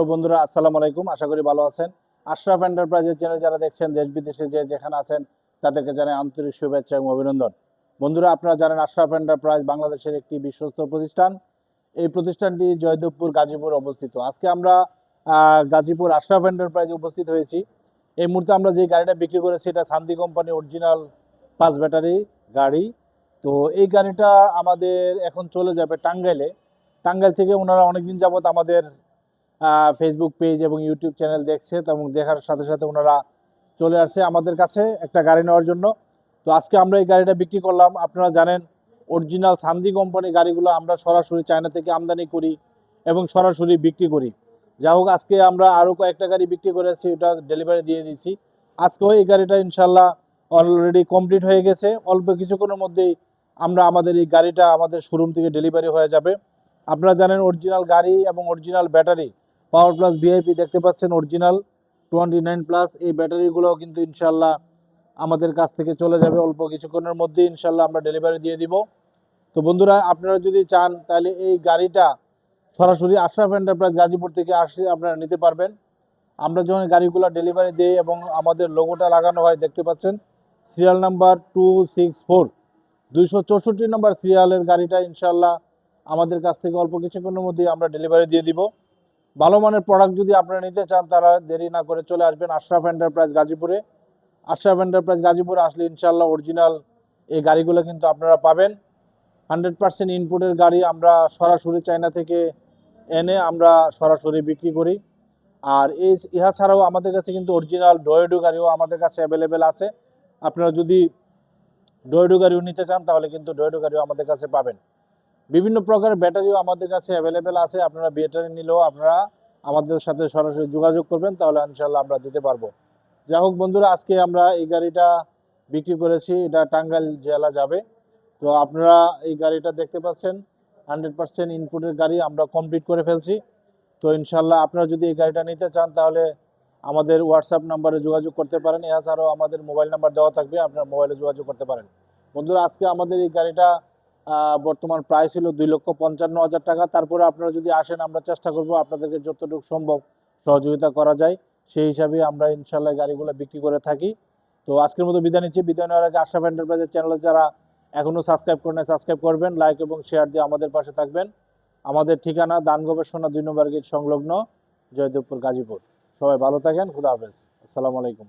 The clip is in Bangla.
হ্যালো বন্ধুরা, আসসালামু আলাইকুম। আশা করি ভালো আছেন। আশরাফ এন্টারপ্রাইজের চ্যানেল যারা দেখছেন, দেশ বিদেশে যে যেখানে আছেন তাদেরকে জানাই আন্তরিক শুভেচ্ছা এবং অভিনন্দন। বন্ধুরা, আপনারা জানেন আশরাফ এন্টারপ্রাইজ বাংলাদেশের একটি বিশ্বস্ত প্রতিষ্ঠান। এই প্রতিষ্ঠানটি জয়দেবপুর গাজীপুর অবস্থিত। আজকে আমরা গাজীপুর আশরাফ এন্টারপ্রাইজে উপস্থিত হয়েছি। এই মুহূর্তে আমরা যে গাড়িটা বিক্রি করেছি এটা শান্তি কোম্পানি অরিজিনাল 5 ব্যাটারি গাড়ি। তো এই গাড়িটা আমাদের এখন চলে যাবে টাঙ্গাইলে। টাঙ্গাইল থেকে ওনারা অনেকদিন যাবত আমাদের ফেসবুক পেজ এবং ইউটিউব চ্যানেল দেখছে এবং দেখার সাথে সাথে ওনারা চলে আসছে আমাদের কাছে একটা গাড়ি নেওয়ার জন্য। তো আজকে আমরা এই গাড়িটা বিক্রি করলাম। আপনারা জানেন অরিজিনাল সান্দি কোম্পানি গাড়িগুলো আমরা সরাসরি চায়না থেকে আমদানি করি এবং সরাসরি বিক্রি করি। যাই হোক, আজকে আমরা আরও কয়েকটা গাড়ি বিক্রি করেছি, ওটা ডেলিভারি দিয়ে দিয়েছি। আজকেও এই গাড়িটা ইনশাল্লাহ অলরেডি কমপ্লিট হয়ে গেছে। অল্প কিছুক্ষণের মধ্যেই আমাদের এই গাড়িটা আমাদের শোরুম থেকে ডেলিভারি হয়ে যাবে। আপনারা জানেন অরিজিনাল গাড়ি এবং original battery power plus VIP দেখতে পাচ্ছেন অরিজিনাল 29 প্লাস এই ব্যাটারিগুলো কিন্তু ইনশাল্লাহ আমাদের কাছ থেকে চলে যাবে অল্প কিছুক্ষণের মধ্যে। ইনশাল্লাহ আমরা ডেলিভারি দিয়ে দিব। তো বন্ধুরা, আপনারা যদি চান তাহলে এই গাড়িটা সরাসরি আশরাফ এন্টারপ্রাইজ গাজীপুর থেকে আসে আপনারা নিতে পারবেন। আমরা যখন গাড়িগুলো ডেলিভারি দিই এবং আমাদের লোগোটা লাগানো হয়, দেখতে পাচ্ছেন সিরিয়াল নাম্বার 264 264 নম্বর সিরিয়ালের গাড়িটা ইনশাল্লাহ আমাদের কাছ থেকে অল্প কিছুক্ষণের মধ্যেই আমরা ডেলিভারি দিয়ে দিব। ভালো মানের প্রোডাক্ট যদি আপনারা নিতে চান তারা দেরি না করে চলে আসবেন আশরাফ এন্টারপ্রাইজ গাজীপুরে। আশরাফ এন্টারপ্রাইজ গাজীপুরে আসলে ইনশাল্লাহ অরিজিনাল এই গাড়িগুলো কিন্তু আপনারা পাবেন। 100% ইনপুটের গাড়ি আমরা সরাসরি চায়না থেকে এনে আমরা সরাসরি বিক্রি করি। আর ইহা ছাড়াও আমাদের কাছে কিন্তু অরিজিনাল ডয়েডো গাড়িও আমাদের কাছে অ্যাভেলেবেল আছে। আপনারা যদি ডয়েডো গাড়িও নিতে চান তাহলে কিন্তু ডয়েডো গাড়িও আমাদের কাছে পাবেন। বিভিন্ন প্রকারের ব্যাটারিও আমাদের কাছে অ্যাভেলেবেল আছে। আপনারা ব্যাটারি নিলেও আপনারা আমাদের সাথে সরাসরি যোগাযোগ করবেন, তাহলে ইনশাল্লাহ আমরা দিতে পারবো। যাই হোক বন্ধুরা, আজকে আমরা এই গাড়িটা বিক্রি করেছি, এটা টাঙ্গাইল জেলা যাবে। তো আপনারা এই গাড়িটা দেখতে পাচ্ছেন 100% ইনপুটের গাড়ি আমরা কমপ্লিট করে ফেলছি। তো ইনশাল্লাহ আপনারা যদি এই গাড়িটা নিতে চান তাহলে আমাদের হোয়াটসঅ্যাপ নাম্বারে যোগাযোগ করতে পারেন। এছাড়াও আমাদের মোবাইল নাম্বার দেওয়া থাকবে, আপনার মোবাইলে যোগাযোগ করতে পারেন। বন্ধুরা, আজকে আমাদের এই গাড়িটা বর্তমান প্রাইস ছিল 2,55,000 টাকা। তারপরে আপনারা যদি আসেন আমরা চেষ্টা করব আপনাদেরকে যতটুকু সম্ভব সহযোগিতা করা যায় সেই হিসাবে আমরা ইনশাল্লাহ গাড়িগুলো বিক্রি করে থাকি। তো আজকের মতো বিদায় নিচ্ছি। বিদায় নেওয়ার আগে আশরাফ এন্টারপ্রাইজের চ্যানেলে যারা এখনও সাবস্ক্রাইব করেন সাবস্ক্রাইব করবেন, লাইক এবং শেয়ার দিয়ে আমাদের পাশে থাকবেন। আমাদের ঠিকানা দান গবেষণা 2 নম্বর গেট সংলগ্ন, জয়দেবপুর গাজীপুর। সবাই ভালো থাকেন। খুদা হাফেজ। আসসালামু আলাইকুম।